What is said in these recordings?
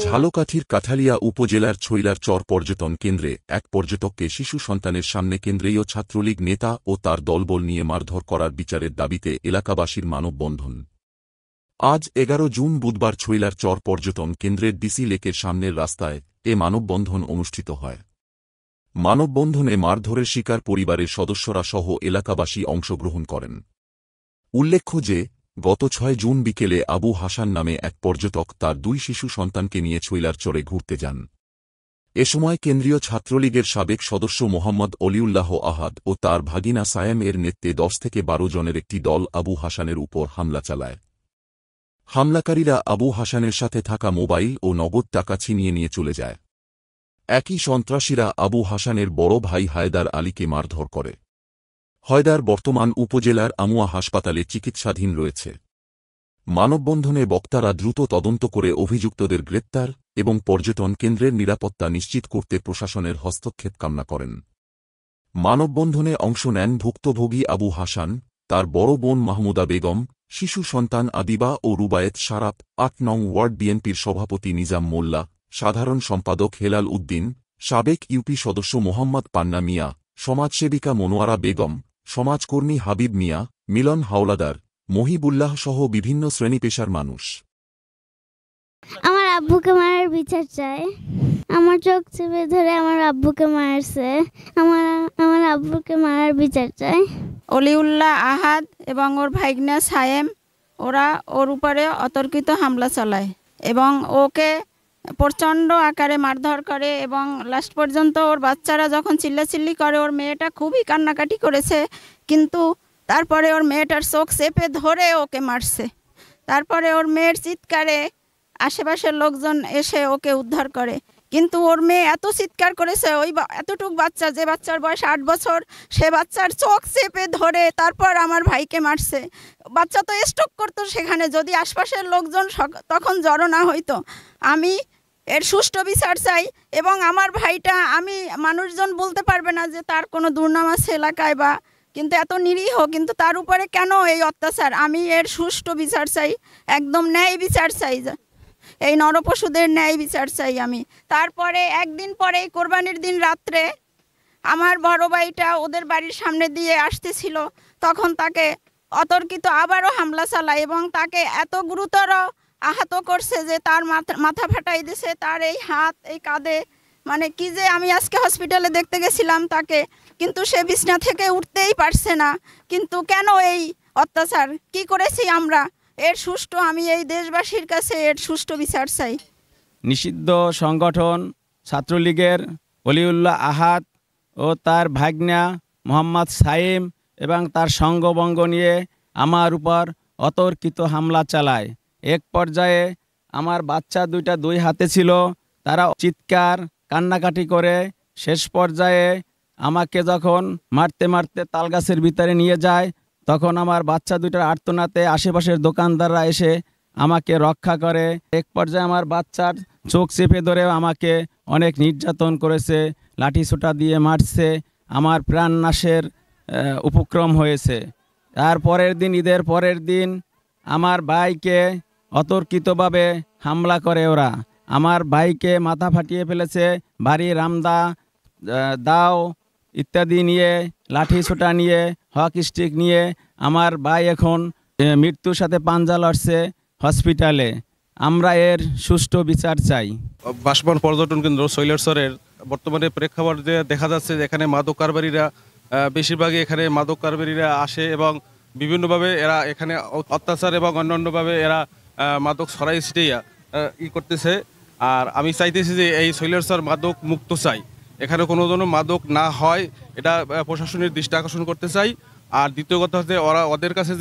ঝালকাঠির কাঠালিয়া উপজেলার ছৈলার চর পর্যটন কেন্দ্রে এক পর্যটককে শিশু সন্তানের সামনে কেন্দ্রীয় ছাত্রলীগ নেতা ও তার দলবল নিয়ে মারধর করার বিচারের দাবিতে এলাকাবাসীর মানববন্ধন। আজ ১১ জুন বুধবার ছৈলার চর পর্যটন কেন্দ্রের ডিসি লেকের সামনের রাস্তায় এ মানববন্ধন অনুষ্ঠিত হয়। মানববন্ধনে মারধরের শিকার পরিবারের সদস্যরা সহ এলাকাবাসী অংশগ্রহণ করেন। উল্লেখ্য যে গত ৬ জুন বিকেলে আবু হাসান নামে এক পর্যটক তার ২ শিশু সন্তানকে নিয়ে ছৈলার চরে ঘুরতে যান। এ সময় কেন্দ্রীয় ছাত্রলীগের সাবেক সদস্য মোহাম্মদ অলিউল্লাহ আহাদ ও তার ভাগিনা সায়েম এর নেতৃত্বে ১০ থেকে ১২ জনের একটি দল আবু হাসানের উপর হামলা চালায়। হামলাকারীরা আবু হাসানের সাথে থাকা মোবাইল ও নগদ টাকা ছিনিয়ে নিয়ে চলে যায়। একই সন্ত্রাসীরা আবু হাসানের বড় ভাই হায়দার আলীকে মারধর করে। হায়দার বর্তমান উপজেলার আমুয়া হাসপাতালে চিকিৎসাধীন রয়েছে। মানববন্ধনে বক্তারা দ্রুত তদন্ত করে অভিযুক্তদের গ্রেপ্তার এবং পর্যটন কেন্দ্রের নিরাপত্তা নিশ্চিত করতে প্রশাসনের হস্তক্ষেপ কামনা করেন। মানববন্ধনে অংশ নেন ভুক্তভোগী আবু হাসান, তার বড় বোন মাহমুদা বেগম, শিশু সন্তান আদিবা ও রুবায়েত সারাপ, ৮ নং ওয়ার্ড বিএনপির সভাপতি নিজাম মোল্লা, সাধারণ সম্পাদক হেলাল উদ্দিন, সাবেক ইউপি সদস্য মোহাম্মদ পান্না মিয়া, সমাজসেবিকা মনোয়ারা বেগম, সমাজকর্মী হাবিব মিয়া, মিলন হাওলাদার, মহিবুল্লাহ সহ বিভিন্ন শ্রেণী পেশার মানুষ। আমার আব্বুকে মারার বিচার চাই। আমার চোখ চেপে ধরে আমার আব্বুকে মারছে। আমার আব্বুকে মারার বিচার চাই। অলিউল্লাহ আহাদ এবং ওর ভাইগনা সায়েম ওরা ওর উপরে অতর্কিত হামলা চালায় এবং ওকে প্রচণ্ড আকারে মারধর করে এবং লাস্ট পর্যন্ত ওর বাচ্চারা যখন চিল্লাচিল্লি করে ওর মেয়েটা খুবই কান্নাকাটি করেছে, কিন্তু তারপরে ওর মেয়েটার চোখ চেপে ধরে ওকে মারছে। তারপরে ওর মেয়ের চিৎকারে আশেপাশের লোকজন এসে ওকে উদ্ধার করে, কিন্তু ওর মেয়ে এত চিৎকার করেছে, ওই এতটুক বাচ্চা, যে বাচ্চার বয়স ৮ বছর, সে বাচ্চার চোখ চেপে ধরে তারপর আমার ভাইকে মারছে। বাচ্চা তো স্ট্রোক করতো সেখানে, যদি আশপাশের লোকজন তখন জড়ো না হইতো। আমি এর সুষ্ঠু বিচার চাই এবং আমার ভাইটা, আমি মানুষজন বলতে পারবে না যে তার কোনো দুর্নাম আছে এলাকায় বা, কিন্তু এত নিরীহ, কিন্তু তার উপরে কেন এই অত্যাচার? আমি এর সুষ্ঠু বিচার চাই, একদম ন্যায় বিচার চাই, এই নরপশুদের ন্যায় বিচার চাই আমি। তারপরে একদিন পরে কোরবানির দিন রাত্রে আমার বড় ভাইটা ওদের বাড়ির সামনে দিয়ে আসতেছিল, তখন তাকে অতর্কিত আবারও হামলা চালায় এবং তাকে এত গুরুতর আহত করছে যে তার মাথা ফাটাই দিছে, তার এই হাত, এই কাঁধে, মানে কি যে, আমি আজকে হসপিটালে দেখতে গেছিলাম তাকে, কিন্তু সে বিছনা থেকে উঠতেই পারছে না। কিন্তু কেন এই অত্যাচার? কি করেছি আমরা? এর সুষ্ঠু, আমি এই দেশবাসীর কাছে এর সুষ্ঠু বিচার চাই। নিষিদ্ধ সংগঠন ছাত্রলীগের অলিউল্লাহ আহাদ ও তার ভাগনা মোহাম্মদ সাইম এবং তার সঙ্গবঙ্গ নিয়ে আমার উপর অতর্কিত হামলা চালায়। এক পর্যায়ে আমার বাচ্চা দুইটা 2 হাতে ছিল, তারা চিৎকার কান্নাকাটি করে শেষ পর্যায়ে আমাকে যখন মারতে মারতে তালগাছের ভিতরে নিয়ে যায়, তখন আমার বাচ্চা দুইটার আর্তনাতে আশেপাশের দোকানদাররা এসে আমাকে রক্ষা করে। এক পর্যায়ে আমার বাচ্চার চোখ চেপে ধরে আমাকে অনেক নির্যাতন করেছে, লাঠিসোঁটা দিয়ে মারছে, আমার প্রাণনাশের উপক্রম হয়েছে। তার পরের দিন, ঈদের পরের দিন, আমার ভাইকে অতর্কিতভাবে হামলা করে ওরা। আমার ভাইকে মাথা ফাটিয়ে ফেলেছে, বাড়ি রামদা, দাও ইত্যাদি নিয়ে, লাঠি ছোটা নিয়ে, হকি স্টিক নিয়ে আমার ভাই এখন মৃত্যুর সাথে পাঞ্জা লড়ছে হসপিটালে। আমরা এর সুষ্ঠু বিচার চাই। বাসমান পর্যটন কেন্দ্র ছৈলার চরের বর্তমানে প্রেক্ষাপটে দেখা যাচ্ছে যে এখানে মাদক কারবারিরা, বেশিরভাগই এখানে মাদক কারবারিরা আসে এবং বিভিন্নভাবে এরা এখানে অত্যাচার এবং অন্যান্যভাবে এরা মাদক ছড়াই ছিটিয়ে করতেছে। আর আমি চাইতেছি যে এই ছৈলার চর মাদক মুক্ত চাই, এখানে কোনো ধরনের মাদক না হয়, এটা প্রশাসনের দৃষ্টি আকর্ষণ করতে চাই। আর দ্বিতীয় কথা হচ্ছে ওদের কাছে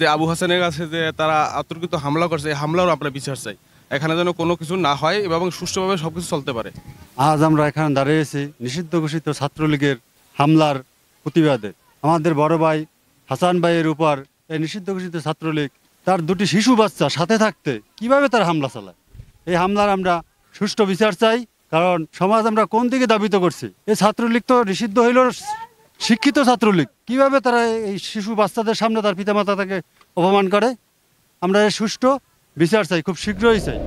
যে আবু হাসানের কাছে যে তারা অতর্কিত হামলা করছে, এই হামলারও আমরা বিচার চাই, এখানে যেন কোনো কিছু না হয় এবং সুষ্ঠুভাবে সব কিছু চলতে পারে। আজ আমরা এখানে দাঁড়িয়েছি নিষিদ্ধ ঘোষিত ছাত্রলীগের হামলার প্রতিবাদে। আমাদের বড় ভাই হাসান ভাইয়ের উপর এই নিষিদ্ধ ঘোষিত ছাত্রলীগ তার 2টি শিশু বাচ্চা সাথে থাকতে কিভাবে তার হামলা চালায়, এই হামলার আমরা সুষ্ঠু বিচার চাই। কারণ সমাজ আমরা কোন দিকে দাবিত করছি? এই ছাত্রলীগ তো নিষিদ্ধ হইল, শিক্ষিত ছাত্রলীগ, কিভাবে তারা এই শিশু বাচ্চাদের সামনে তার পিতামাতা তাকে অপমান করে? আমরা এর সুষ্ঠু বিচার চাই, খুব শীঘ্রই চাই।